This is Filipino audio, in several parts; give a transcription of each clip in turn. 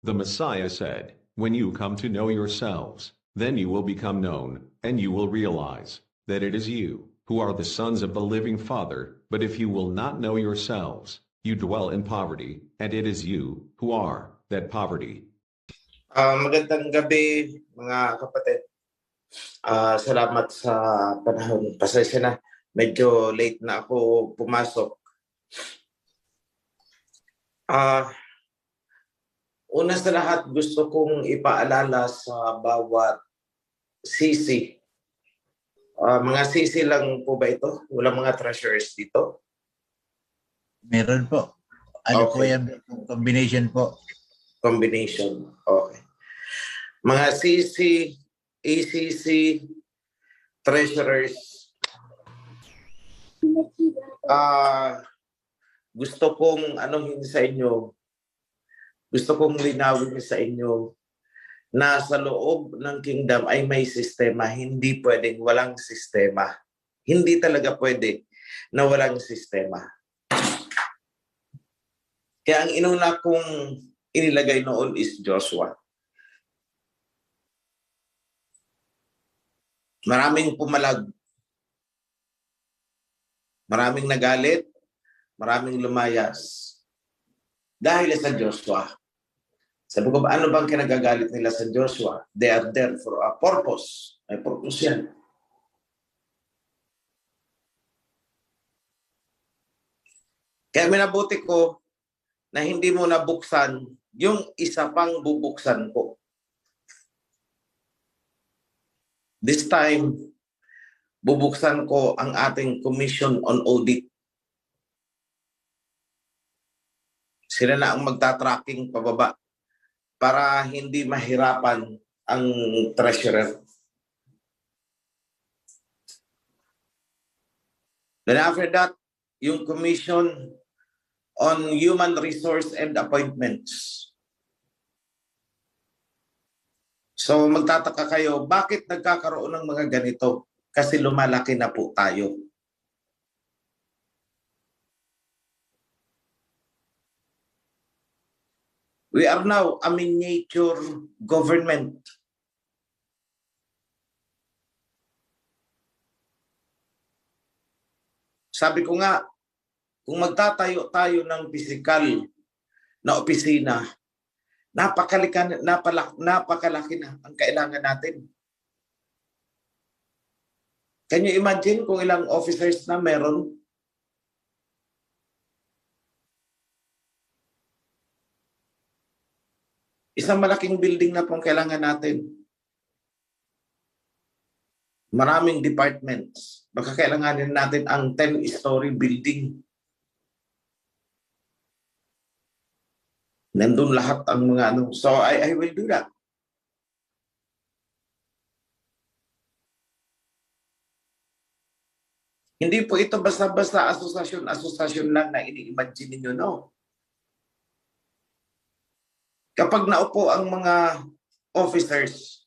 The Messiah said, "When you come to know yourselves, then you will become known, and you will realize that it is you who are the sons of the living Father. But if you will not know yourselves, you dwell in poverty, and it is you who are that poverty." Magandang gabi mga kapatid. Salamat sa panahon. Pasensya na, medyo late na ako pumasok. Una sa lahat, gusto kong ipaalala sa bawat sisi. Mga sisi lang po ba ito? Walang mga treasurers dito? Meron po. Ano po yan? Combination po. Combination. Okay. Mga sisi, ECC, treasurers. Gusto kong gusto kong linawin sa inyo na sa loob ng kingdom ay may sistema. Hindi pwedeng walang sistema. Hindi talaga pwede na walang sistema. Kaya ang inuna kong inilagay noon is Joshua. Maraming pumalag. Maraming nagalit. Maraming lumayas. Dahil sa Joshua. Sabi ko, ano bang kinagagalit nila sa Joshua? They are there for a purpose. May purpose yan. Kaya minabuti ko na hindi mo nabuksan yung isa pang bubuksan ko. This time, bubuksan ko ang ating Commission on Audit. Sila na ang magta-tracking pababa para hindi mahirapan ang treasurer. Then after that, yung Commission on Human Resource and Appointments. So magtataka kayo, bakit nagkakaroon ng mga ganito? Kasi lumalaki na po tayo. We are now a miniature government. Sabi ko nga, kung magtatayo tayo ng pisikal na opisina, napakalaki na ang kailangan natin. Can you imagine kung ilang officers na meron? Isang malaking building na pong kailangan natin. Maraming departments. Baka kailanganin natin ang 10-story building. Nandun lahat ang mga ano. So I will do that. Hindi po ito basta-basta asosasyon lang na ini-imagine niyo, no? Kapag naupo ang mga officers,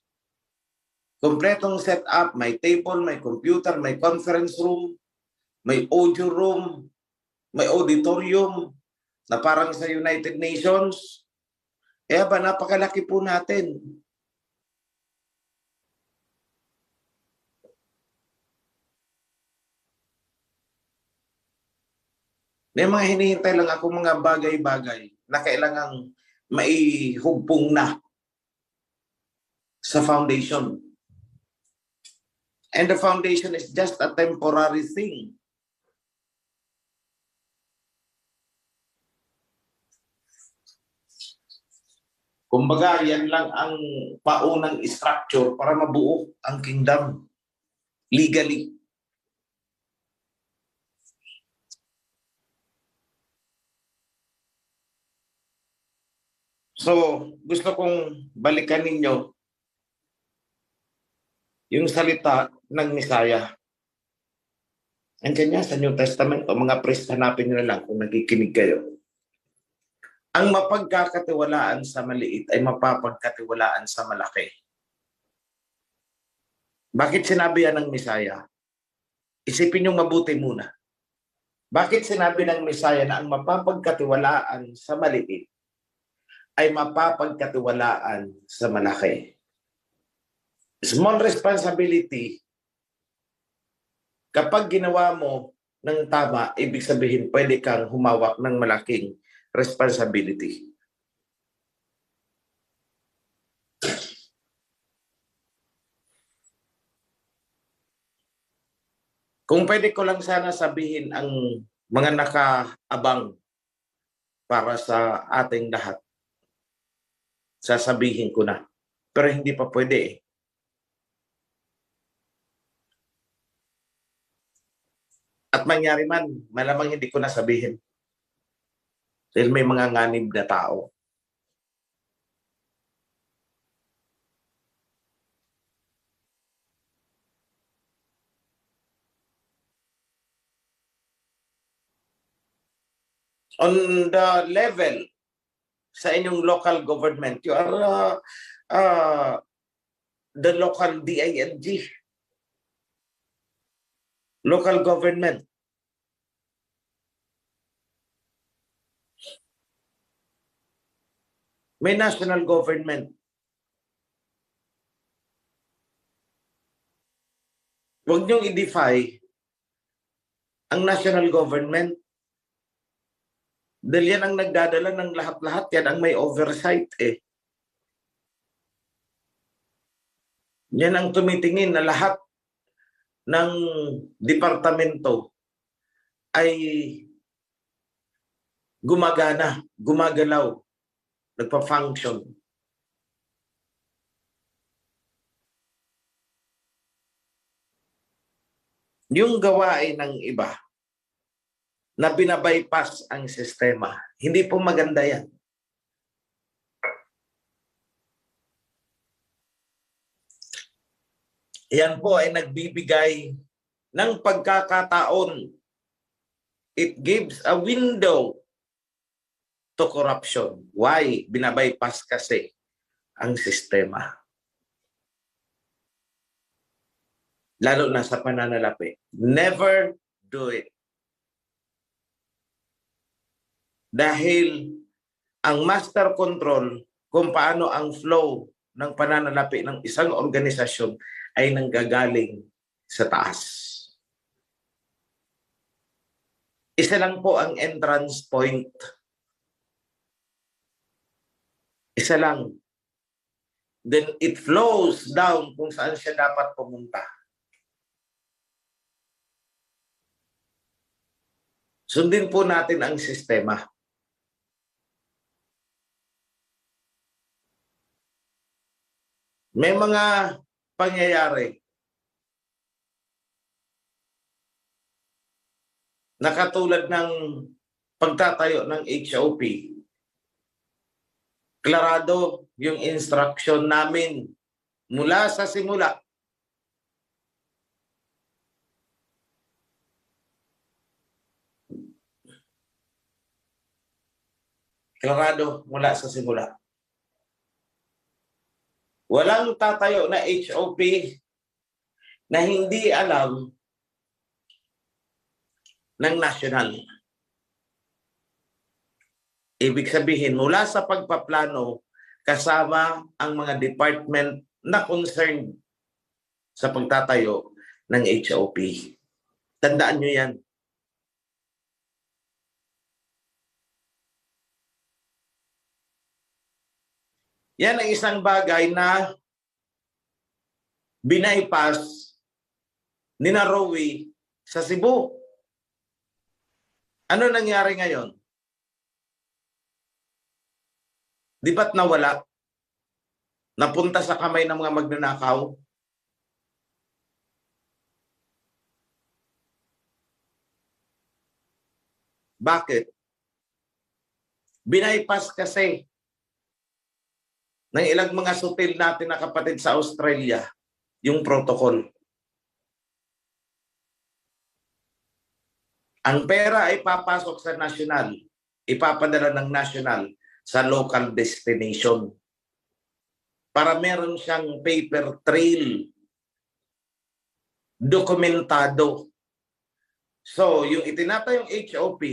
kompletong setup, may table, may computer, may conference room, may audio room, may auditorium, na parang sa United Nations. Kaya ba, napakalaki po natin. May mga hinihintay lang ako mga bagay-bagay na kailangang maihugpong na sa foundation. And the foundation is just a temporary thing. Kumbaga, yan lang ang paunang structure para mabuo ang kingdom legally. So, gusto kong balikan ninyo yung salita ng Messiah. Andiyan niya sa New Testament, o mga priest, hanapin nyo na lang kung nakikinig kayo. Ang mapagkakatiwalaan sa maliit ay mapapagkatiwalaan sa malaki. Bakit sinabi yan ng Messiah? Isipin nyo mabuti muna. Bakit sinabi ng Messiah na ang mapapagkatiwalaan sa maliit ay mapapagkatiwalaan sa malaki. Small responsibility, kapag ginawa mo ng tama, ibig sabihin pwede kang humawak ng malaking responsibility. Kung pwede ko lang sana sabihin ang mga nakaabang para sa ating lahat, sasabihin ko na. Pero hindi pa pwede eh. At mangyari man, malamang hindi ko na sabihin. Dahil may mga nganib na tao. On the level sa inyong local government, you are the local DILG. Local government. May national government. Huwag niyong i-defy ang national government. Dahil yan ang nagdadala ng lahat-lahat. Yan ang may oversight eh. Yan ang tumitingin na lahat ng departamento ay gumagana, gumagalaw, nagpa-function. Yung gawain ng iba na binabypass ang sistema, hindi po maganda yan. Yan po ay nagbibigay ng pagkakataon. It gives a window to corruption. Why? Binabypass kasi ang sistema. Lalo na sa pananalapi. Never do it. Dahil ang master control kung paano ang flow ng pananalapi ng isang organisasyon ay nanggagaling sa taas. Isa lang po ang entrance point. Isa lang. Then it flows down kung saan siya dapat pumunta. Sundin po natin ang sistema. May mga pangyayari na katulad ng pagtatayo ng HOP. Klarado yung instruction namin mula sa simula. Klarado mula sa simula. Walang tatayo na HOP na hindi alam ng national. Ibig sabihin, mula sa pagpaplano, kasama ang mga department na concerned sa pagtatayo ng HOP. Tandaan nyo yan. Yan ang isang bagay na binaypass ni Rowie sa Cebu. Ano nangyari ngayon? Di ba't nawala? Napunta sa kamay ng mga magnanakaw? Bakit? Binaypass kasi ng ilang mga sutil natin na kapatid sa Australia, yung protocol. Ang pera ay papasok sa national, ipapadala ng national sa local destination para meron siyang paper trail, dokumentado. So, yung itinatayong HOP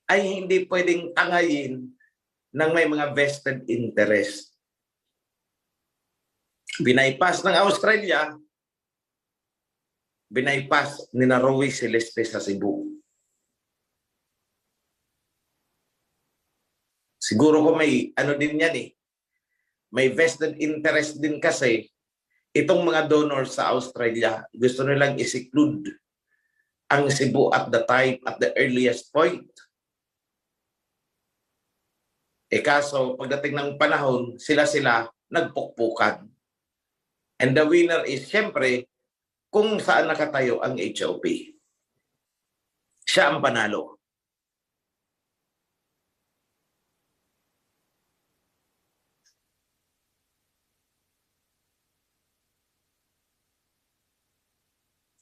ay hindi pwedeng tangayin ng may mga vested interest. Binaypas ng Australia, binaypas ni Roe Celeste sa Cebu. Siguro ko may ano din yan eh. May vested interest din kasi itong mga donors sa Australia. Gusto nilang isiklude ang Cebu at the time, at the earliest point. Kaso pagdating ng panahon, sila-sila nagpukpukan. And the winner is siyempre kung saan nakatayo ang HOP. Siya ang panalo.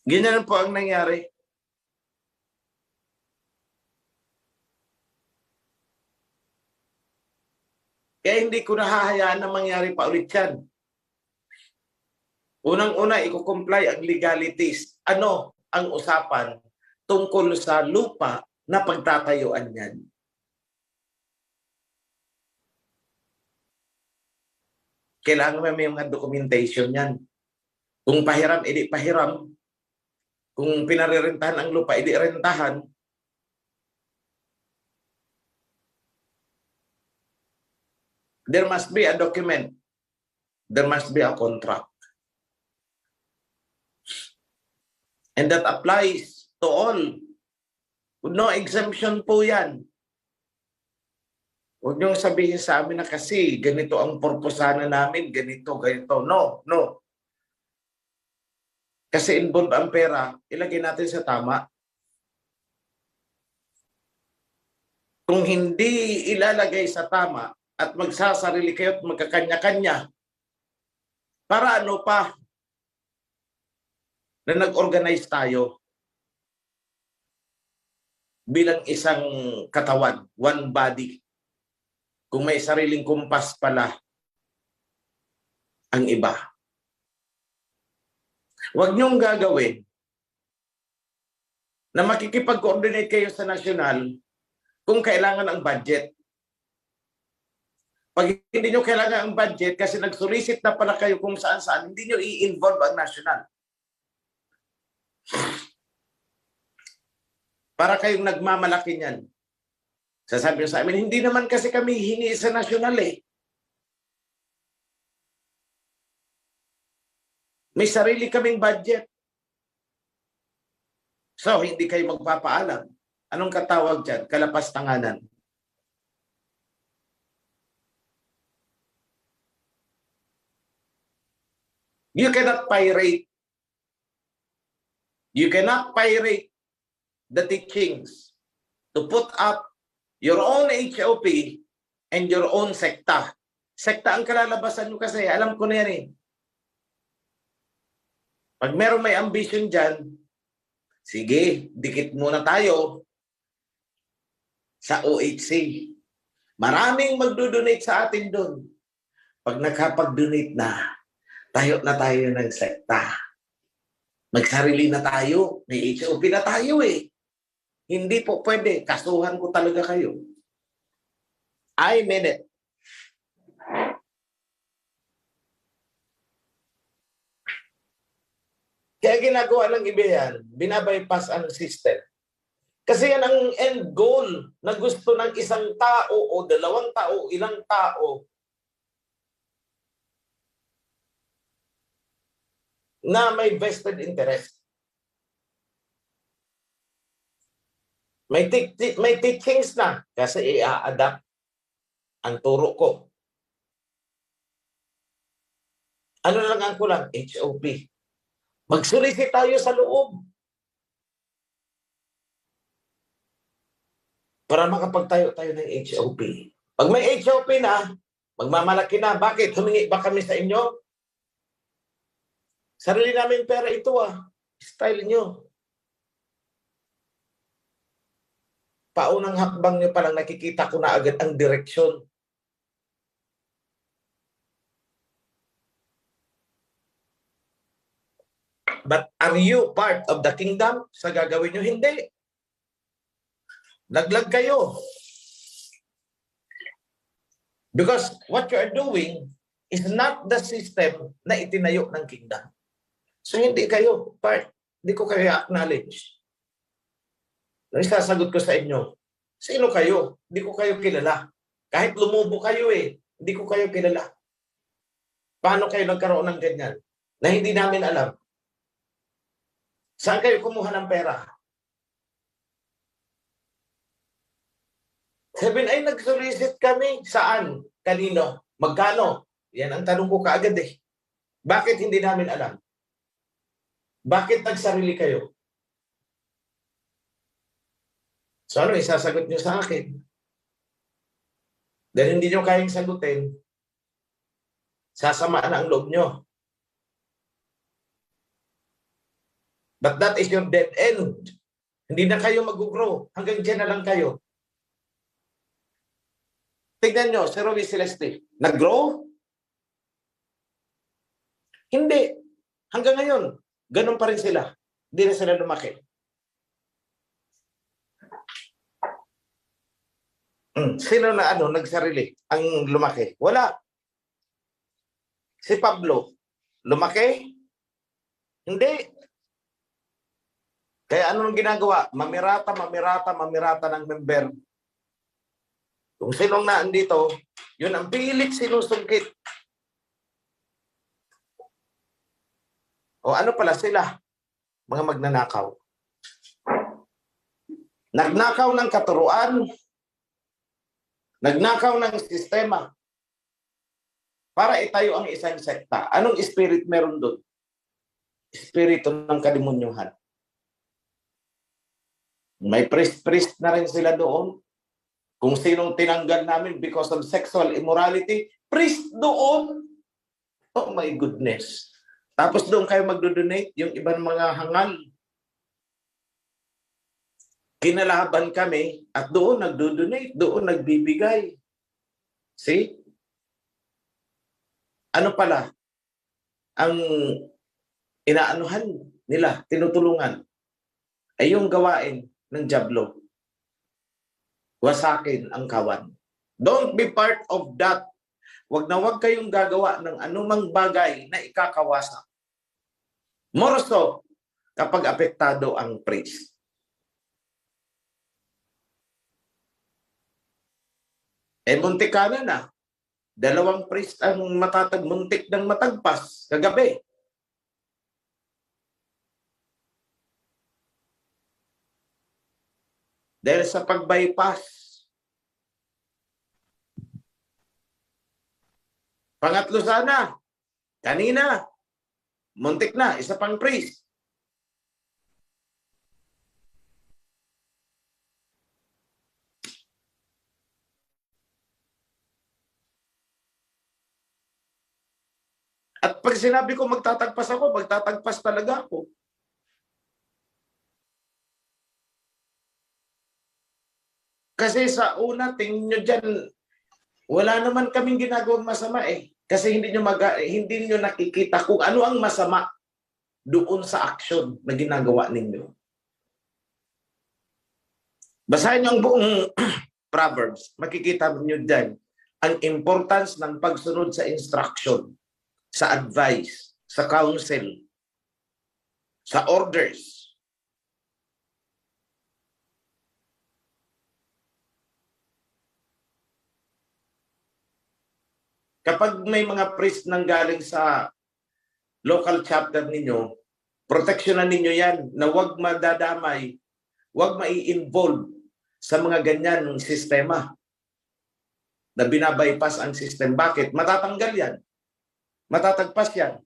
Ganyan po ang nangyari. Kaya hindi ko nahahayaan na mangyari pa ulit yan. Unang-una, i-comply ang legalities. Ano ang usapan tungkol sa lupa na pagtatayuan yan? Kailangan may mga documentation yan. Kung pahiram, edi pahiram. Kung pinarerentahan ang lupa, edi rentahan. There must be a document. There must be a contract. And that applies to all. No exemption po yan. Huwag niyong sabihin sa amin na kasi ganito ang purposana namin, ganito, ganito. No, no. Kasi involved ang pera, ilagay natin sa tama. Kung hindi ilalagay sa tama at magsasarili kayo at magkakanya-kanya, para ano pa na nag-organize tayo bilang isang katawan, one body. Kung may sariling kumpas pala ang iba. Huwag niyong gagawin na makikipag-coordinate kayo sa nasyonal kung kailangan ang budget. Pag hindi nyo kailangan ang budget kasi nag-solicit na pala kayo kung saan-saan, hindi nyo i-involve ang nasyonal. Para kayong nagmamalaki niyan. Sasabi nyo sa amin, hindi naman kasi kami hingi sa nasyonal eh. May sarili kaming budget. So, hindi kayo magpapaalam. Anong katawag dyan? Kalapas-tanganan. You cannot pirate. You cannot pirate the teachings to put up your own HOP and your own sekta. Sekta ang kalalabasan nyo kasi. Alam ko na yan eh. Pag meron may ambition dyan, sige, dikit muna tayo sa OHC. Maraming magdodonate sa atin doon. Pag nakapag-donate na tayo ng sekta. Magsarili na tayo. May HOP na tayo eh. Hindi po pwede. Kasuhan ko talaga kayo. I mean it. Kaya ginagawa ng iba yan, binabypass ang system. Kasi yan ang end goal na gusto ng isang tao o dalawang tao, ilang tao na may vested interest. May teachings na kasi i-adapt ang turo ko. Ano lang ang kulang? HOP. Magsolicit tayo sa loob. Para makapagtayo tayo ng HOP. Pag may HOP na, magmamalaki na. Bakit? Humingi ba kami sa inyo? Sarili namin pera ito Style nyo. Paunang hakbang nyo palang nakikita ko na agad ang direksyon. But are you part of the kingdom sa gagawin nyo? Hindi. Laglag kayo. Because what you are doing is not the system na itinayo ng kingdom. So hindi kayo part. Hindi ko kayo acknowledge. Nang isasagot ko sa inyo, sino kayo? Hindi ko kayo kilala. Kahit lumubo kayo hindi ko kayo kilala. Paano kayo nagkaroon ng ganyan? Na hindi namin alam. Saan kayo kumuha ng pera? Sabi ay nag-solicit kami. Saan? Kanino? Magkano? Yan ang tanong ko kaagad Bakit hindi namin alam? Bakit nagsarili kayo? So ano, isasagot nyo sa akin? Dahil hindi nyo kayang sagutin, sasama na ang loob nyo. But that is your dead end. Hindi na kayo mag-grow. Hanggang dyan na lang kayo. Tignan nyo, si Romy Celeste, nag-grow? Hindi. Hanggang ngayon, ganun pa rin sila. Hindi na sila lumaki. Sino na nagsarili ang lumaki? Wala. Si Pablo, lumaki? Hindi. Kaya anong ginagawa? Mamirata ng member. Kung sinong naandito, yun ang pilit sinusungkit. O ano pala sila? Mga magnanakaw. Nagnakaw ng katuruan. Nagnakaw ng sistema. Para itayo ang isang sekta. Anong spirit meron doon? Espiritu ng kademonyuhan. May priest na rin sila doon. Kung sinong tinanggal namin because of sexual immorality, priest doon. Oh my goodness. Tapos doon kayo magdo-donate yung ibang mga hangal. Kinalaban kami at doon nagdo-donate, doon nagbibigay. See? Ano pala? Ang inaanuhan nila, tinutulungan, ay yung gawain ng dyablo. Wasakin ang kawan. Don't be part of that. Wag na wag kayong gagawa ng anumang bagay na ikakawasak. More so, kapag apektado ang priest. Muntik ka na. 2 priest ang muntik ng matagpas kagabi. Dahil sa pag-bypass. Pangatlo sana, kanina, muntik na, isa pang priest. At pag sinabi ko magtatagpas ako, magtatagpas talaga ako. Kasi sa una, tingin nyo dyan, wala naman kaming ginagawang masama Kasi hindi nyo nakikita kung ano ang masama doon sa action na ginagawa ninyo. Basahin nyo ang buong Proverbs. Makikita nyo dyan ang importance ng pagsunod sa instruction, sa advice, sa counsel, sa orders. Kapag may mga priest nang galing sa local chapter ninyo, proteksyonan ninyo yan na huwag madadamay, huwag mai-involve sa mga ganyan sistema na binabypass ang system. Bakit? Matatanggal yan. Matatagpas yan.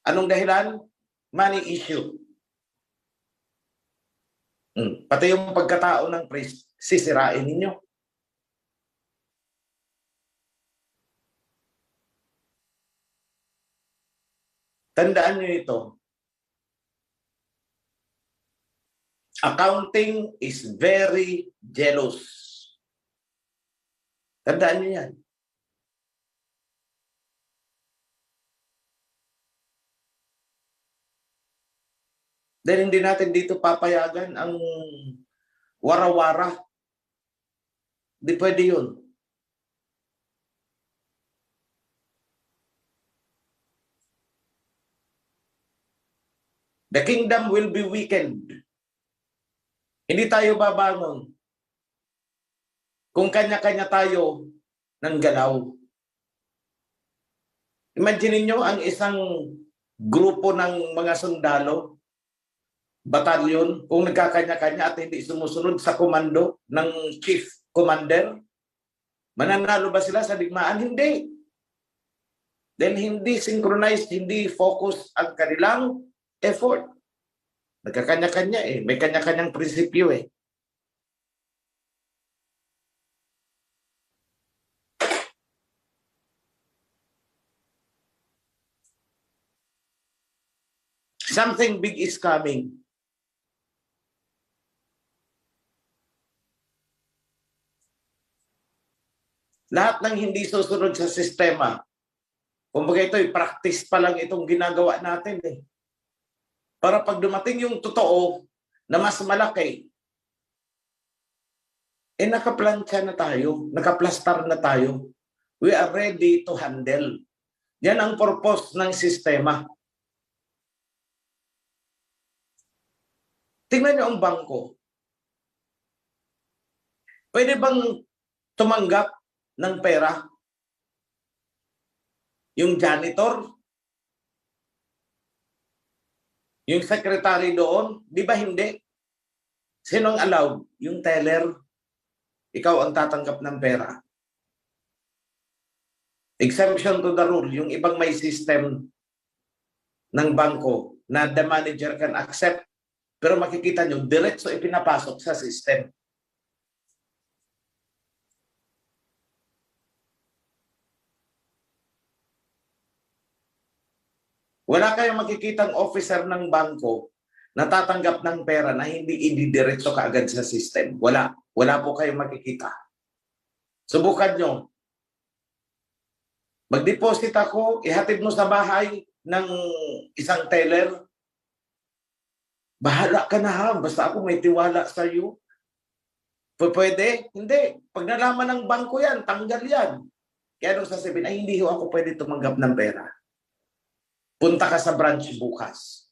Anong dahilan? Money issue. Pati yung pagkatao ng priest, sisirain ninyo. Tandaan nyo ito. Accounting is very jealous. Tandaan nyo yan. Dahil hindi natin dito papayagan ang wara-wara. Di pwede yun. The kingdom will be weakened. Hindi tayo babangon kung kanya-kanya tayo ng galaw. Imagine niyo ang isang grupo ng mga sundalo, batalyon, kung nagkakanya-kanya at hindi sumusunod sa komando ng chief commander, mananalo ba sila sa digmaan? Hindi. Then hindi synchronized, hindi focus ang kanilang effort. Nagkakanya-kanya eh. May kanya-kanyang prinsipyo eh. Something big is coming. Lahat ng hindi susunod sa sistema, kumbaga ito'y practice pa lang itong ginagawa natin eh. Para pag dumating yung totoo na mas malaki, eh nakaplansya na tayo, nakaplastar na tayo. We are ready to handle. Yan ang purpose ng sistema. Tingnan niyo ang bangko. Pwede bang tumanggap ng pera? Yung janitor? Yung secretary doon? Di ba hindi? Sino ang allowed? Yung teller? Ikaw ang tatanggap ng pera. Exemption to the rule. Yung ibang may system ng bangko na the manager can accept. Pero makikita nyo, diretso ipinapasok sa system. Wala kayong makikitang officer ng bangko na tatanggap ng pera na hindi ididiretso kaagad sa system. Wala. Wala po kayong makikita. Subukan nyo. Mag-deposit ako, ihatid mo sa bahay ng isang teller. Bahala ka na ha, basta ako may tiwala sa iyo. Pwede? Hindi. Pag nalaman ng bangko yan, tanggal yan. Kaya nung sasabihin, ay hindi ho ako pwede tumanggap ng pera. Punta ka sa branch bukas.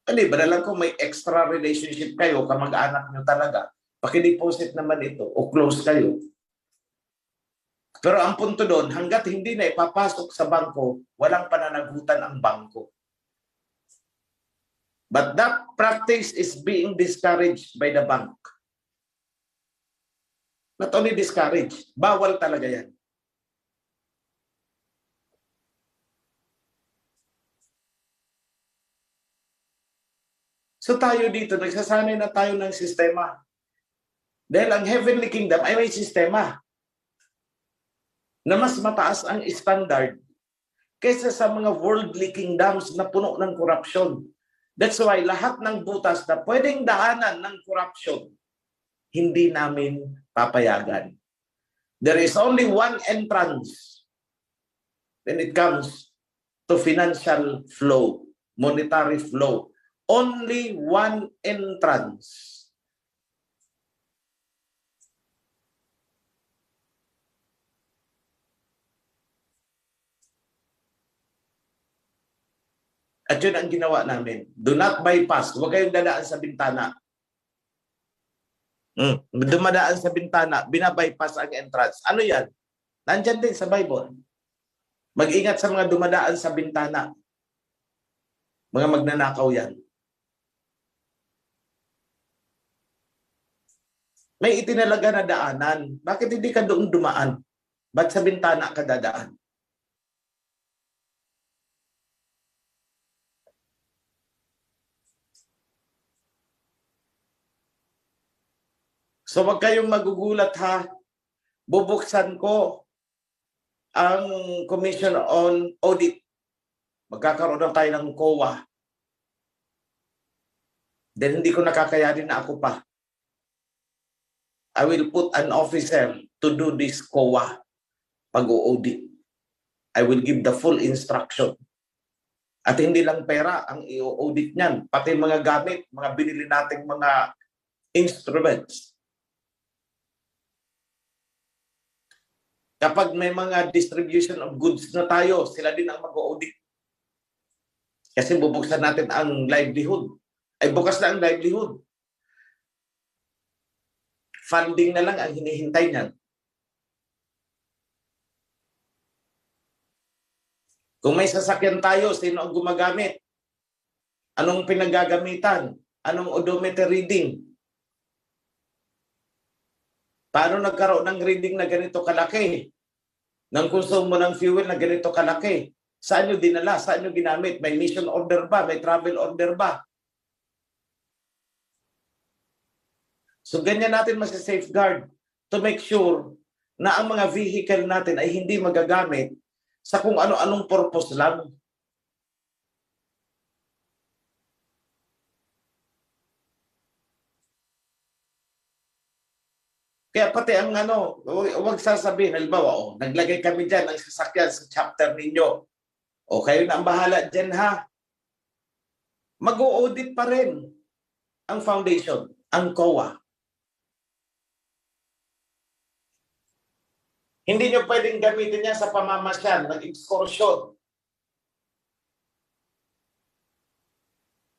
Hindi, badalang kung may extra relationship kayo, kamag-anak nyo talaga, pakideposit naman ito o close kayo. Pero ang punto doon, hanggat hindi na ipapasok sa bangko, walang pananagutan ang bangko. But that practice is being discouraged by the bank. Not only discouraged, bawal talaga yan. So tayo dito, nagsasanay na tayo ng sistema. Dahil ang heavenly kingdom ay may sistema na mas mataas ang standard kaysa sa mga worldly kingdoms na puno ng corruption. That's why lahat ng butas na pwedeng daanan ng corruption, hindi namin papayagan. There is only one entrance when it comes to financial flow, monetary flow. Only one entrance. At yun ang ginawa namin. Do not bypass. Huwag kayong dadaan sa bintana. Dumadaan sa bintana, binabypass ang entrance. Ano yan? Nandyan din sa Bible. Mag-ingat sa mga dumadaan sa bintana. Mga magnanakaw yan. May itinalaga na daanan. Bakit hindi ka doon dumaan? Ba't sa bintana ka dadaan? So wag kayong magugulat ha. Bubuksan ko ang Commission on Audit. Magkakaroon na tayo ng COA. Then hindi ko nakakayanin na ako pa. I will put an officer to do this COA pag-audit. I will give the full instruction. At hindi lang pera ang i-audit niyan. Pati mga gamit, mga binili nating mga instruments. Kapag may mga distribution of goods na tayo, sila din ang mag-audit. Kasi bubuksan natin ang livelihood. Ay bukas na ang livelihood. Funding na lang ang hinihintay niyan. Kung may sasakyan tayo, sino ang gumagamit? Anong pinagagamitan? Anong odometer reading? Paano nagkaroon ng reading na ganito kalaki? Ng konsumo ng fuel na ganito kalaki? Saan nyo dinala? Saan nyo ginamit? May mission order ba? May travel order ba? So ganyan natin masisafeguard to make sure na ang mga vehicle natin ay hindi magagamit sa kung ano-anong purpose lang. Kaya pati ang huwag sasabihin, halimbawa, naglagay kami dyan ng sasakyan sa chapter ninyo. O kayo na ang bahala dyan ha. Mag-o-audit pa rin ang foundation, ang COA. Hindi nyo pwedeng gamitin yan sa pamamasyal, nag-excursion.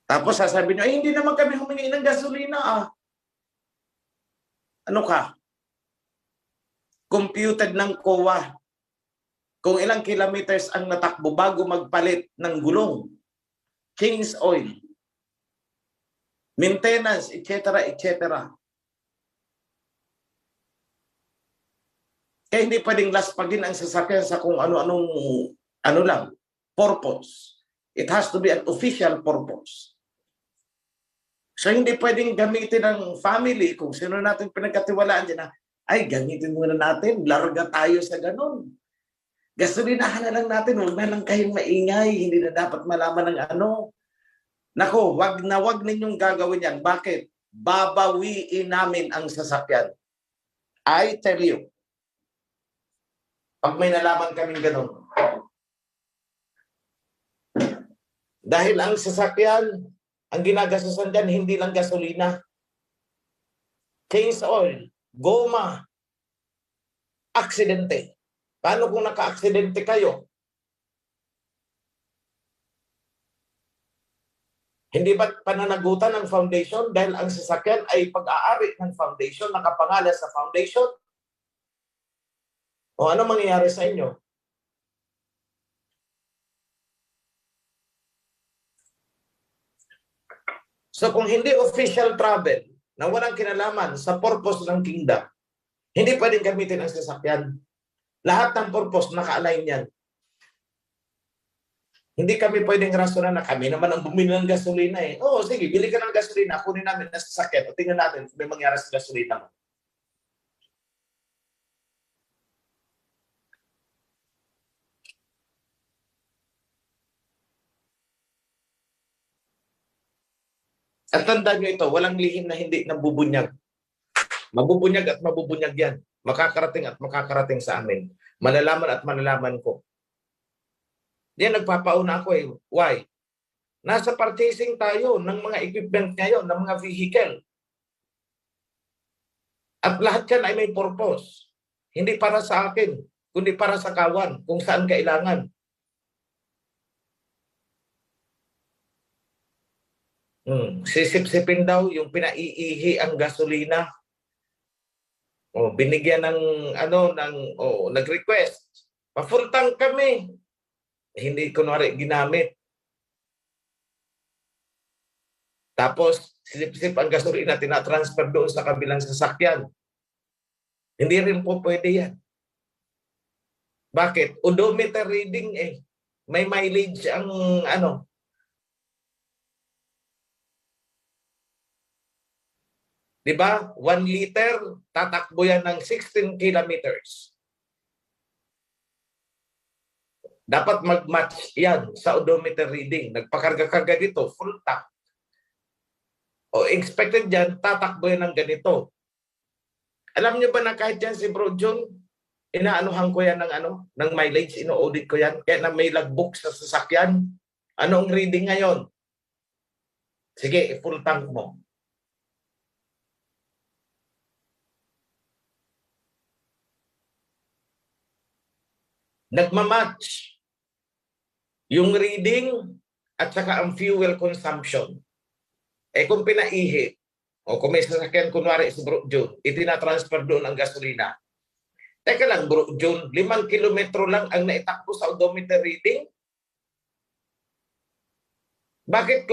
Tapos sasabihin nyo, hindi naman kami humingi ng gasolina ah. Ano ka? Computed ng COA kung ilang kilometers ang natakbo bago magpalit ng gulong, change oil, maintenance, etc., etc. Kaya hindi pwedeng laspagin ang sasakyan sa kung ano-anong lang, purpose. It has to be an official purpose. So hindi pwedeng gamitin ng family kung sino natin pinagkatiwalaan dyan na, ay gamitin muna natin, larga tayo sa ganun. Gasolinahan na lang natin, huwag na lang kayong maingay, hindi na dapat malaman ng ano. Nako, wag ninyong gagawin yan. Bakit? Babawiin namin ang sasakyan. I tell you, pag may nalaman kaming ganun. Dahil ang sasakyan, ang ginagastusan dyan, hindi lang gasolina. Change oil, goma, aksidente. Paano kung naka-aksidente kayo? Hindi ba pananagutan ng foundation dahil ang sasakyan ay pag-aari ng foundation, nakapangalan sa foundation? O ano mangyayari sa inyo? So kung hindi official travel na walang kinalaman sa purpose ng kingdom, hindi pwedeng gamitin ang sasakyan. Lahat ng purpose naka-align yan. Hindi kami pwedeng rasonan na kami naman ang bumili ng gasolina eh. Oo, sige, bili ka ng gasolina, kunin namin na sasakyan o tingnan natin kung may mangyari sa gasolina mo. At tandaan nyo ito, walang lihim na hindi nabubunyag. Mabubunyag at mabubunyag yan. Makakarating at makakarating sa amin. Malalaman at malalaman ko. Diyan nagpapauna ako eh. Why? Nasa purchasing tayo ng mga equipment ngayon, ng mga vehicle. At lahat yan ay may purpose. Hindi para sa akin, kundi para sa kawan, kung saan kailangan. Sisip-sipin daw yung pinaiihi ang gasolina. O binigyan ng nag-request. Pa-full tank kami. Hindi kunwari ginamit. Tapos sisip-sip ang gasolina tinatransfer doon sa kabilang sasakyan. Hindi rin po pwede yan. Bakit? Odometer reading eh. May mileage ang Diba? 1 liter, tatakbo yan ng 16 kilometers. Dapat mag-match yan sa odometer reading. Nagpakarga-karga dito, full tank. O expected yan, tatakbo yan ng ganito. Alam nyo ba na kahit yan si Bro John, inaanuhan ko yan ng mileage, ino-audit ko yan. Kaya na may logbook sa sasakyan. Anong reading ngayon? Sige, full tank mo. Nagmamatch yung reading at saka ang fuel consumption. Eh kung pinaihi, o kung may sasakyan kunwari si Bro June, itinatransfer doon ang gasolina. Teka lang Bro June, 5 kilometro lang ang naitakbo sa odometer reading? Bakit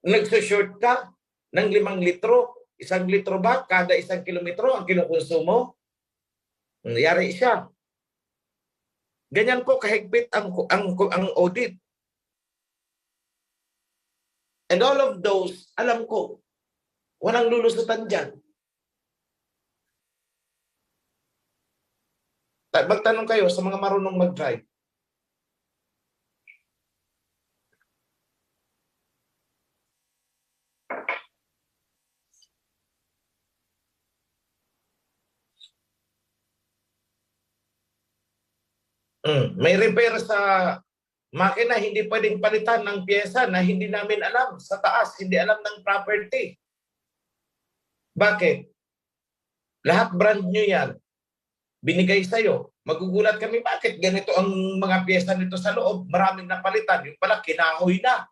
nagsushort ka ng 5 litro? 1 litro ba kada 1 kilometro ang kinukonsumo? Nangyari siya. Ganyan po kahigpit ang audit. And all of those, alam ko, walang lulusutan dyan. Magtanong kayo sa mga marunong mag-drive. May repair sa makina, hindi pwedeng palitan ng pyesa na hindi namin alam sa taas, hindi alam ng property. Bakit? Lahat brand new yan. Binigay sa'yo. Magugulat kami, bakit ganito ang mga pyesa nito sa loob? Maraming napalitan. Yung pala, kinahoy na.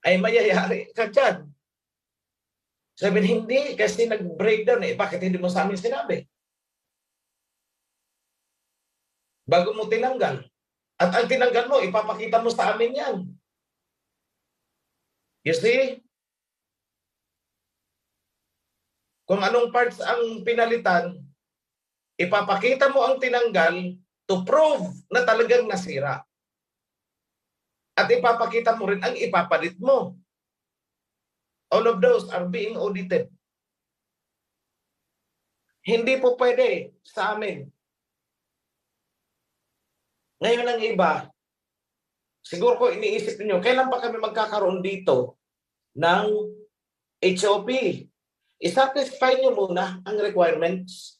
Ay mayayari ka dyan. Sabihin, hindi, kasi nag-breakdown. Bakit hindi mo sa amin sinabi? Bago mo tinanggal. At ang tinanggal mo, ipapakita mo sa amin yan. You see? Kung anong parts ang pinalitan, ipapakita mo ang tinanggal to prove na talagang nasira. At ipapakita mo rin ang ipapalit mo. All of those are being audited. Hindi po pwede sa amin. Ngayon ang iba, siguro ko iniisip niyo, kailan pa kami magkakaroon dito ng HOP? I-satisfy niyo muna ang requirements.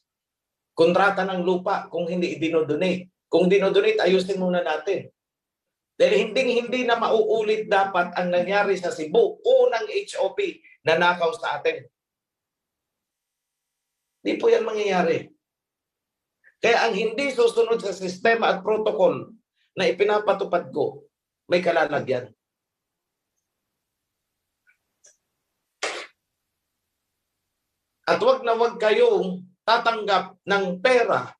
Kontrata ng lupa kung hindi i-dinodonate. Kung dinodonate, ayusin muna natin. Dahil hindi na mauulit dapat ang nangyari sa Cebu. Unang HOP na nakaw sa atin. Hindi po yan mangyayari. Kaya ang hindi susunod sa sistema at protocol na ipinapatupad ko, may kalalagyan. At wag na wag kayong tatanggap ng pera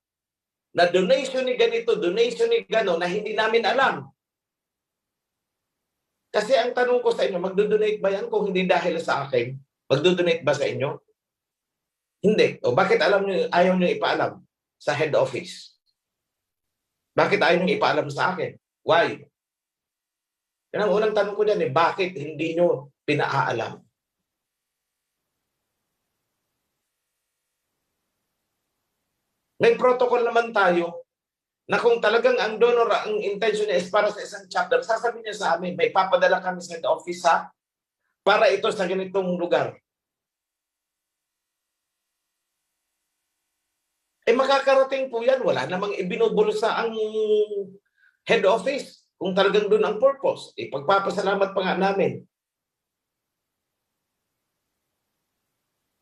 na donation ni ganito, donation ni gano na hindi namin alam. Kasi ang tanong ko sa inyo, magdodonate ba yan kung hindi dahil sa akin? Magdodonate ba sa inyo? Hindi. O bakit ayaw nyo ipaalam sa head office? Bakit ayaw nyo ipaalam sa akin? Why? Yan ang unang tanong ko dyan, bakit hindi nyo pinaalam? May protocol naman tayo na kung talagang ang donor, ang intention niya is para sa isang chapter, sasabihin niya sa amin, may papadala kami sa head office para ito sa ganitong lugar. Makakarating po yan. Wala namang ibinubulsa ang head office kung talagang doon ang purpose. Pagpapasalamat pa nga namin.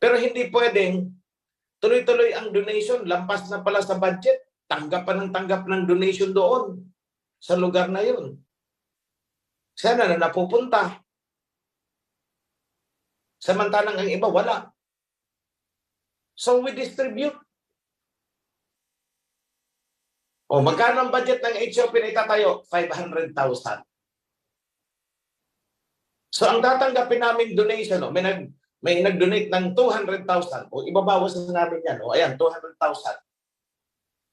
Pero hindi pwedeng tuloy-tuloy ang donation, lampas na pala sa budget, tanggap ng donation doon sa lugar na yun. Sana na napupunta. Samantalang ang iba, wala. So we distribute. O magkano ang budget ng HOP na itatayo? 500,000. So ang tatanggapin namin donation, may nag-donate ng 200,000. O ibabawas na namin yan. O ayan, 200,000.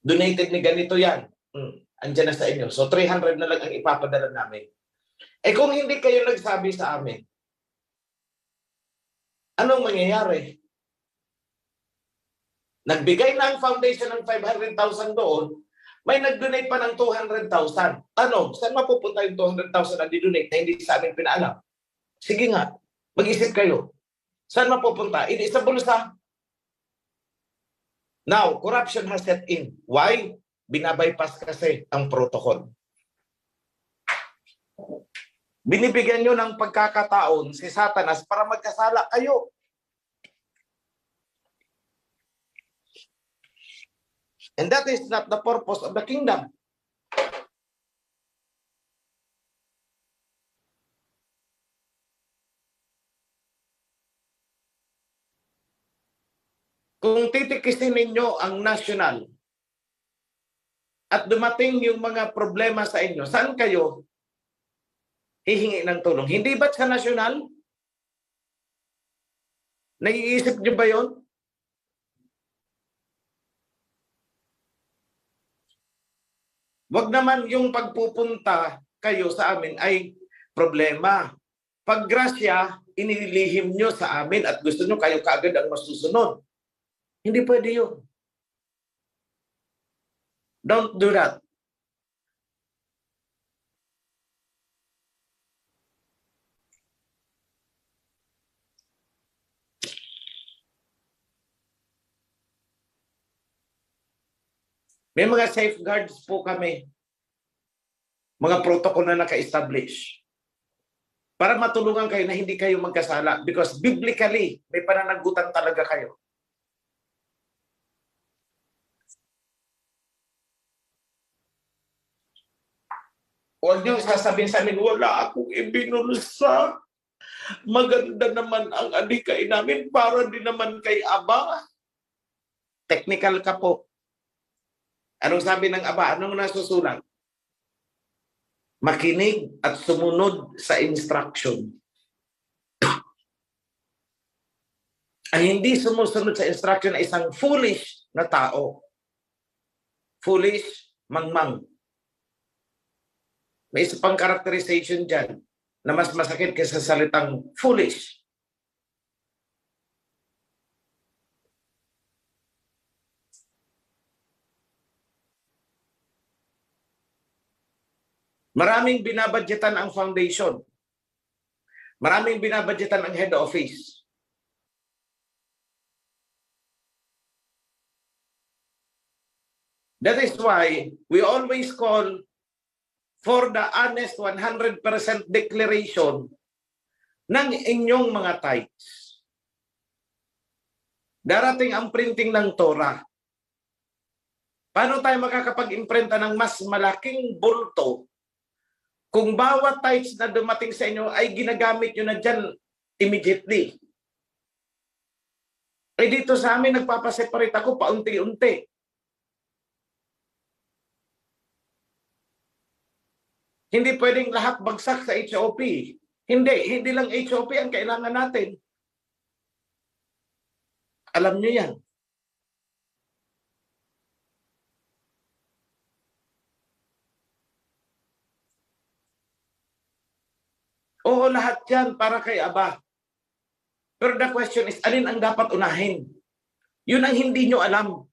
Donated ni ganito yan. Andyan na sa inyo. So 300 na lang ang ipapadala namin. Kung hindi kayo nagsabi sa amin, anong mangyayari? Nagbigay na ang foundation ng 500,000 doon, may nag-donate pa ng 200,000. Tanong, saan mapupunta yung 200,000 na di-donate na hindi sa amin pinaalam? Sige nga, mag-isip kayo. Saan mapupunta? Hindi sa bulsa. Now, corruption has set in. Why? Binabypass kasi ang protocol. Binibigyan nyo ng pagkakataon si Satanas para magkasala kayo. And that is not the purpose of the kingdom. Kung titikisin ninyo ang national at dumating yung mga problema sa inyo, saan kayo hihingi ng tulong? Hindi ba sa national? Naiisip nyo ba yun? Wag naman yung pagpupunta kayo sa amin ay problema. Pag grasya, inililihim nyo sa amin at gusto nyo kayo kaagad ang masusunod. Hindi pwede yun. Don't do that. May mga safeguards po kami. Mga protocol na naka-establish. Para matulungan kayo na hindi kayo magkasala. Because biblically, may pananagutan talaga kayo. Huwag niyo sasabihin sa amin, wala akong ibinulsa. Maganda naman ang adikay namin para din naman kay Aba. Technical ka po. Anong sabi ng Aba? Anong nasusulat? Makinig at sumunod sa instruction. Ang hindi sumusunod sa instruction ay isang foolish na tao. Foolish, mangmang. May isa pang characterization dyan na mas masakit kaysa salitang foolish. Maraming binabadgetan ang foundation. Maraming binabadgetan ang head office. That is why we always call for the honest 100% declaration ng inyong mga tithes. Darating ang printing ng Torah. Paano tayo makakapag-imprenta ng mas malaking bulto kung bawat tithes na dumating sa inyo ay ginagamit nyo na dyan immediately? Eh dito sa amin, nagpapaseparate ako paunti-unti. Hindi pwedeng lahat bagsak sa HOP. Hindi lang HOP ang kailangan natin. Alam nyo yan. Oo, lahat yan para kay Aba. Pero the question is, alin ang dapat unahin? Yun ang hindi nyo alam.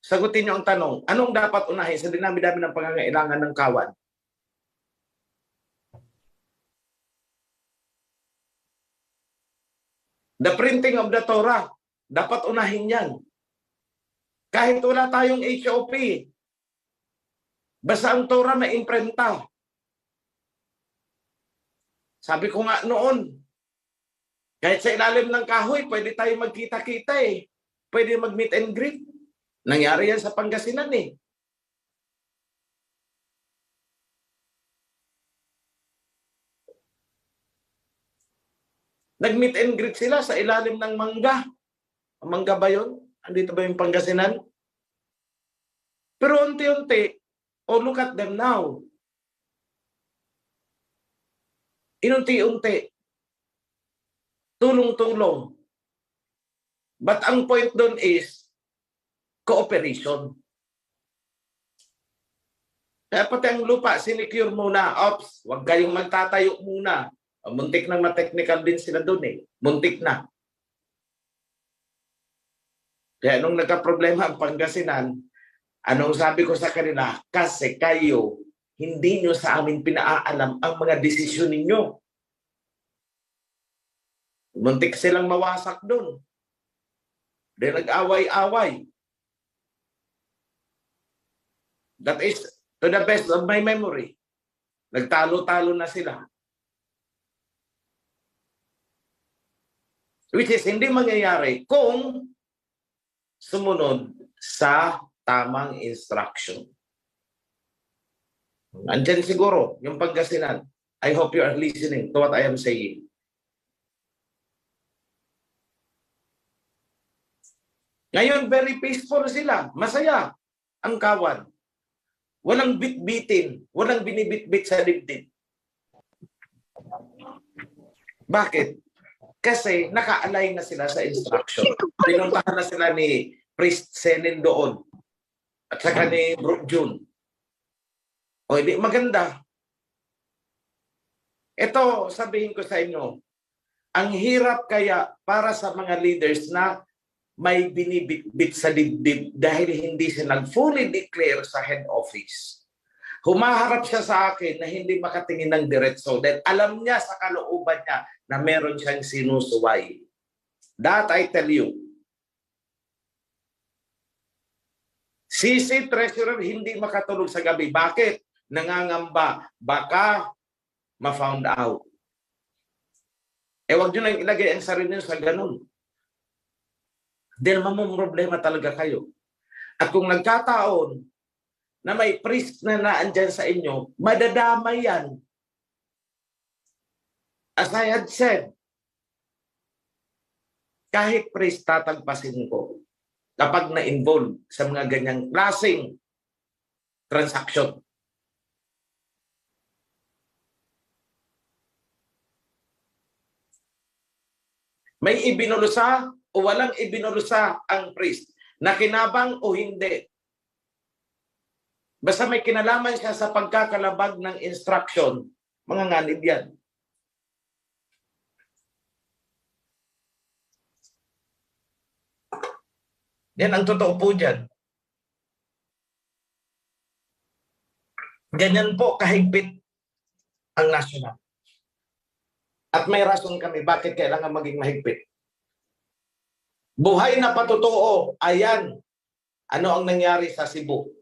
Sagutin nyo ang tanong, anong dapat unahin sa dinami-dami ng pangangailangan ng kawan? The printing of the Torah, dapat unahin yan. Kahit wala tayong HOP, basta ang Torah may imprenta. Sabi ko nga noon, kahit sa ilalim ng kahoy, pwede tayo magkita-kita eh. Pwede mag-meet and greet. Nangyari yan sa Pangasinan eh. Nag-meet and greet sila sa ilalim ng mangga. Mangga ba yun? Andito ba yung Pangasinan? Pero unti-unti, oh look at them now. Inunti-unti. Tulong-tulong. But ang point doon is cooperation. Kaya pati ang lupa, sinecure muna. Ops, huwag kayong magtatayo muna. Muntik nang ma-technical din sila doon eh. Muntik na. Kaya nung nagka-problema ang Pangasinan, anong sabi ko sa kanila? Kasi kayo, hindi nyo sa amin pinaalam ang mga desisyon ninyo. Muntik silang mawasak doon. Dahil nag-away-away. That is, to the best of my memory, nagtalo-talo na sila. Which is hindi mangyayari kung sumunod sa tamang instruction. Andyan siguro yung Pangasinan. I hope you are listening to what I am saying. Ngayon, very peaceful sila. Masaya ang kawan. Walang bit-bitin. Walang binibit-bit sa dibdib. Bakit? Kasi naka-align na sila sa instruction. Pinuntahan na sila ni Priest Senin doon. At saka ni Bro June. O, hindi maganda. Ito, sabihin ko sa inyo, ang hirap kaya para sa mga leaders na may binibit-bit sa dibdib dahil hindi siya nag-fully declare sa head office. Humaharap siya sa akin na hindi makatingin ng diretso dahil alam niya sa kalooban niya na meron siyang sinusuway. That I tell you. CC Treasurer hindi makatulog sa gabi. Bakit? Nangangamba. Baka ma-found out. Huwag nyo nang ilagay ang sarili nyo sa ganun. Dahil mamumroblema talaga kayo. At kung nagkataon na may priest na naandyan sa inyo, madadamay yan. As I had said, kahit priest tatagpasin ko kapag na-involve sa mga ganyang klaseng transaction. May ibinulusa o walang ibinulusa ang priest, nakinabang o hindi. Basta may kinalaman siya sa pagkakalabag ng instruction, mga nganib yan. Yan ang totoo po dyan. Ganyan po kahigpit ang national. At may rason kami bakit kailangan maging mahigpit. Buhay na patotoo, ayan, ano ang nangyari sa Cebu.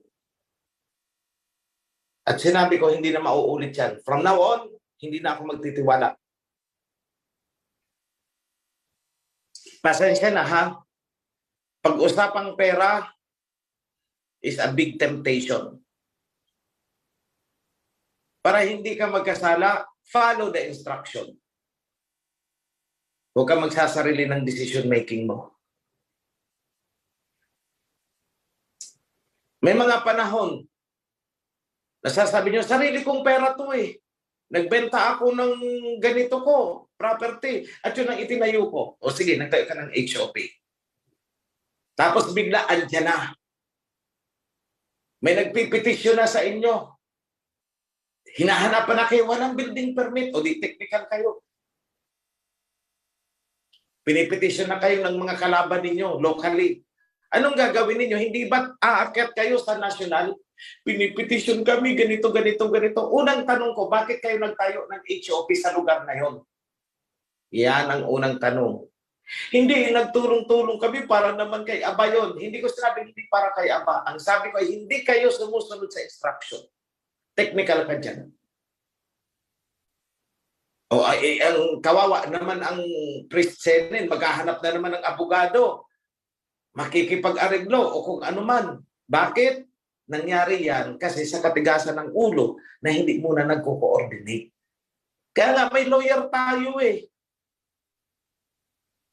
At sinabi ko, hindi na mauulit yan. From now on, hindi na ako magtitiwala. Pasensya na ha. Pag-usapang pera is a big temptation. Para hindi ka magkasala, follow the instruction. Huwag ka magsasarili ng decision making mo. May mga panahon, nasasabi nyo, sarili kong pera to eh. Nagbenta ako ng ganito ko, property, at yun ang itinayo ko. O sige, nagtayo ka ng HOP. Tapos bigla, andyan na. May nagpipetisyon na sa inyo. Hinahanapan na kayo, walang building permit. O di, technical kayo. Pinipetisyon na kayo ng mga kalaban ninyo, locally. Anong gagawin ninyo? Hindi ba aakyat kayo sa national? Pinipetisyon kami, ganito, ganito, ganito. Unang tanong ko, bakit kayo nagtayo ng HOP sa lugar na yon? Yan ang unang tanong. Hindi, nagtulong-tulong kami para naman kay Aba yun. Hindi ko sinabi hindi para kay Aba. Ang sabi ko ay hindi kayo sumusunod sa instruction. Technical ka dyan. O ay, ang kawawa naman ang priest Senin, maghahanap na naman ng abogado. Makikipag-areglo o kung ano man. Bakit? Nangyari yan kasi sa katigasan ng ulo na hindi muna nagko-coordinate. Kaya nga may lawyer tayo eh.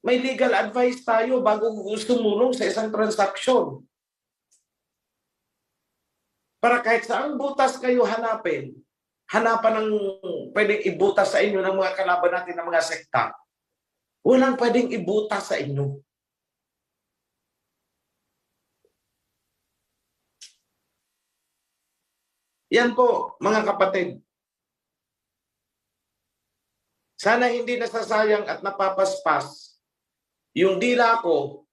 May legal advice tayo bago sumulong sa isang transaksyon. Para kahit saang butas kayo hanapin, hanapan ng pwedeng ibutas sa inyo ng mga kalaban natin ng mga sekta. Walang pwedeng ibutas sa inyo. Yan po, mga kapatid. Sana hindi nasasayang at napapaspas yung dila ko,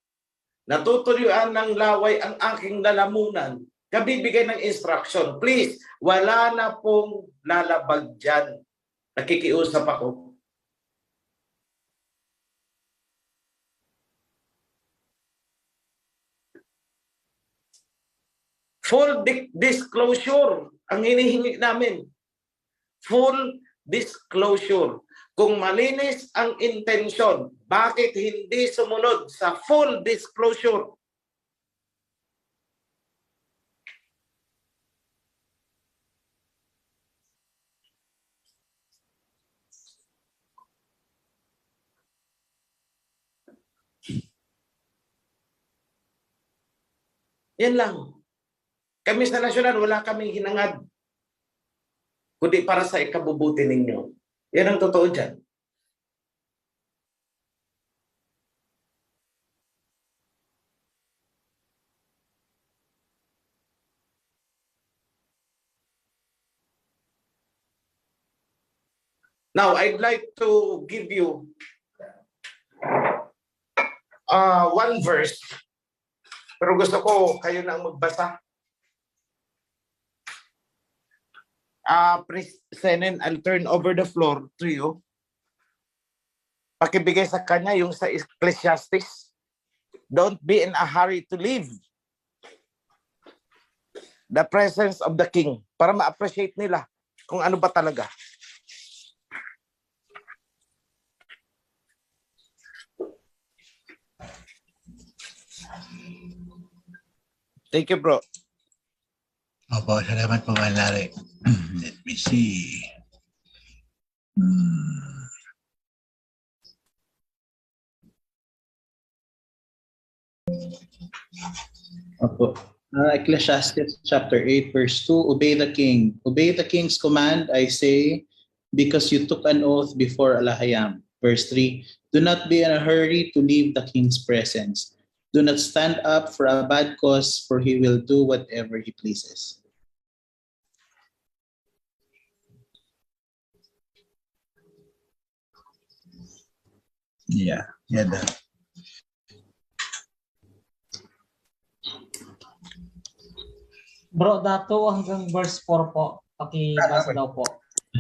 natutuyuan ng laway ang aking lalamunan, kabibigay ng instruction. Please, wala na pong lalabag dyan. Nakikiusap ako. Full disclosure ang hinihingi namin. Full disclosure. Kung malinis ang intensyon, bakit hindi sumunod sa full disclosure? Yan lang. Kami sa nasyonal, wala kaming hinangad. Kundi para sa ikabubuti ninyo. Yan ang totoo dyan. Now, I'd like to give you one verse. Pero gusto ko kayo na ang magbasa. Senen, I'll turn over the floor to you. Pakibigay sa kanya yung sa Ecclesiastes. Don't be in a hurry to leave the presence of the king para ma-appreciate nila kung ano ba talaga. Thank you, bro. Opo, salamat po, Manlari. Let me see. Opo. Ecclesiastes chapter 8 verse 2, obey the king. Obey the king's command, I say, because you took an oath before Alahayam. Verse 3, do not be in a hurry to leave the king's presence. Do not stand up for a bad cause, for he will do whatever he pleases. Yeah, yan na. Bro, dato hanggang verse 4 po. Pakibasa daw po.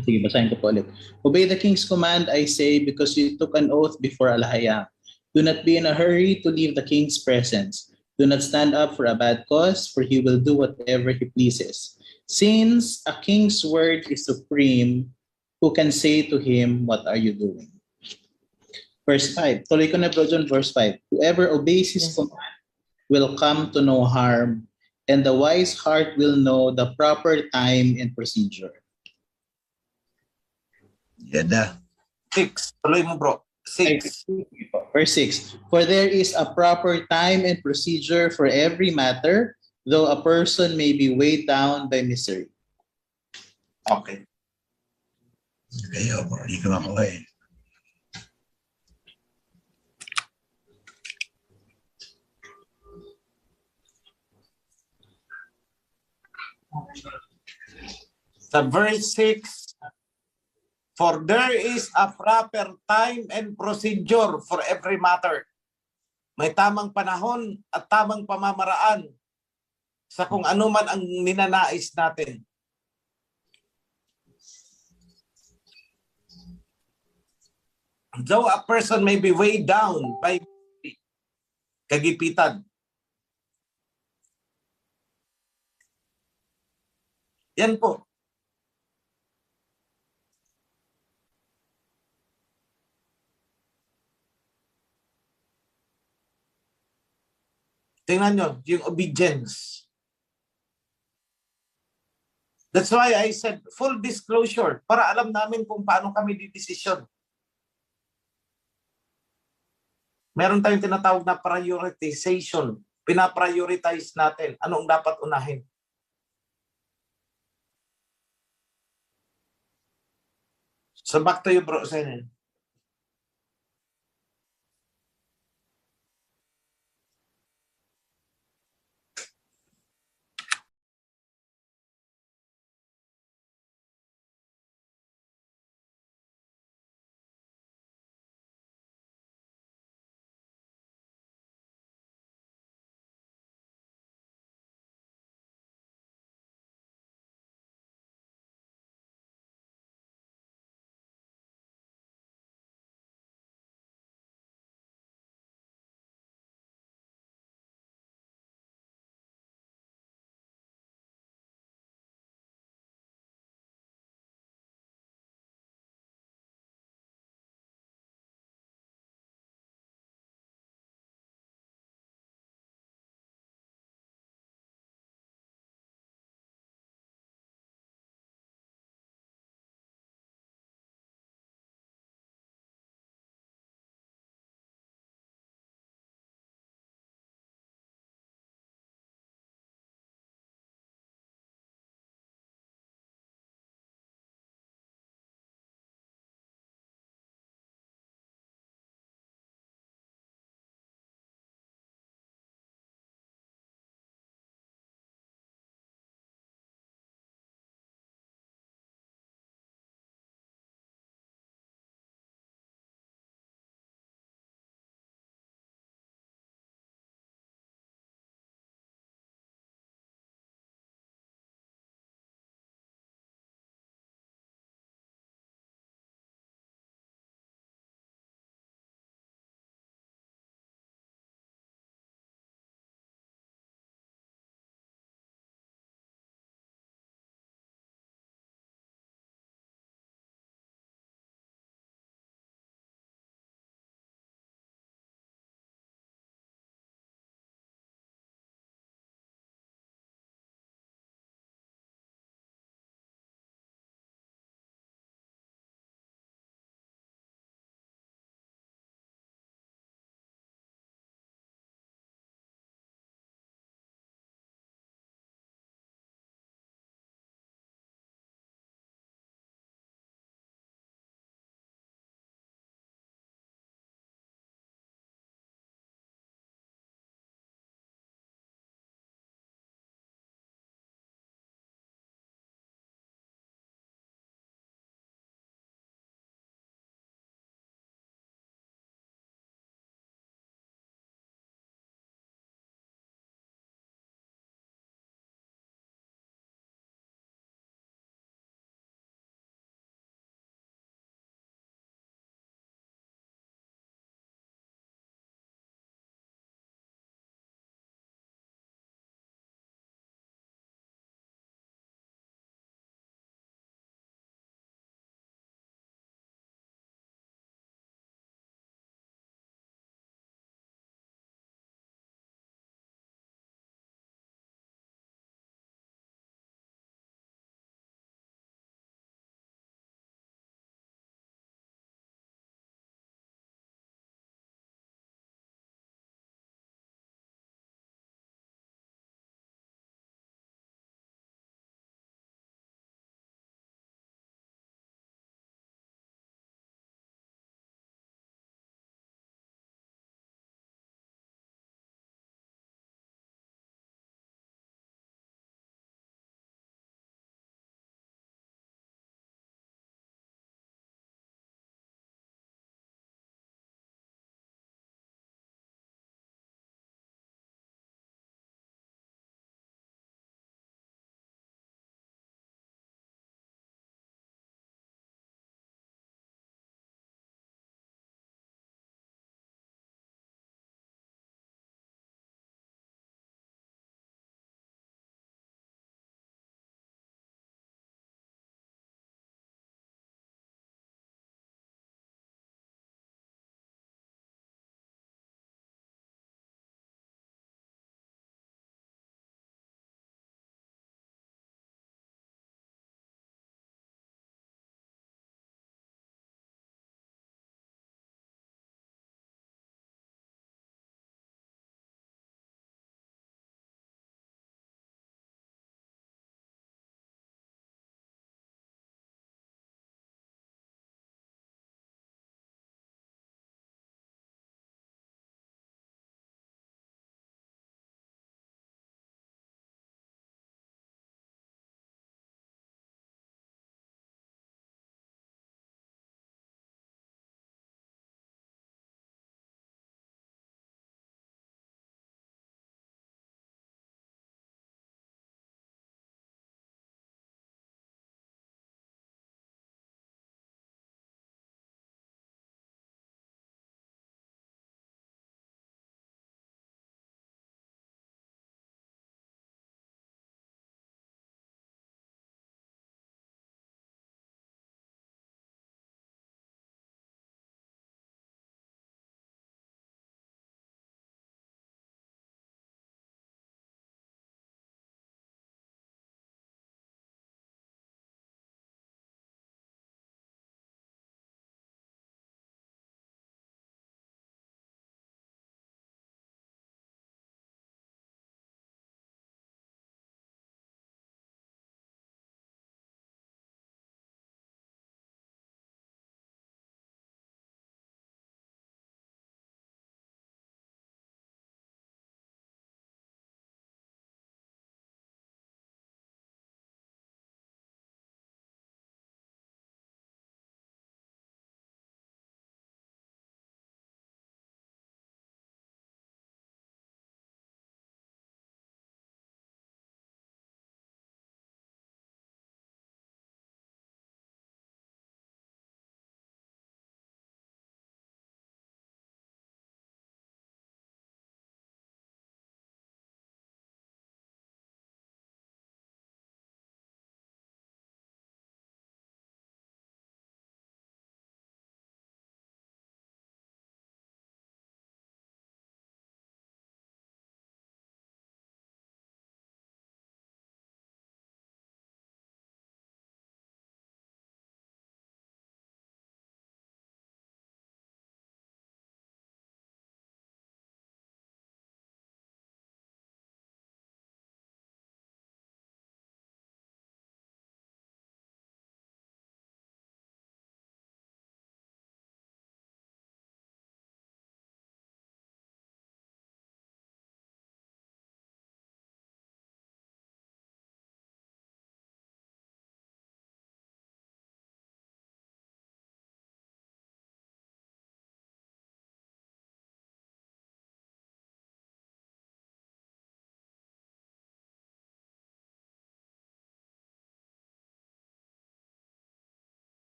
Sige, basahin ko po ulit. Obey the king's command, I say, because you took an oath before Alahayam. Do not be in a hurry to leave the king's presence. Do not stand up for a bad cause, for he will do whatever he pleases. Since a king's word is supreme, who can say to him, what are you doing? Verse 5. Tuloy ko na, bro, John, verse 5. Whoever obeys his command will come to no harm, and the wise heart will know the proper time and procedure. Yan na. 6. Tuloy mo, bro. 6. Verse 6. For there is a proper time and procedure for every matter, though a person may be weighed down by misery. Okay. Okay, opo. Hindi ko makuha eh. Sa verse 6, for there is a proper time and procedure for every matter. May tamang panahon at tamang pamamaraan sa kung ano man ang ninanais natin. Though a person may be weighed down by kagipitan. Yan po. Tingnan nyo, yung obedience. That's why I said full disclosure para alam namin kung paano kami didesisyon. Meron tayong tinatawag na prioritization. Pinaprioritize natin anong dapat unahin. So back to you, bro, Senen.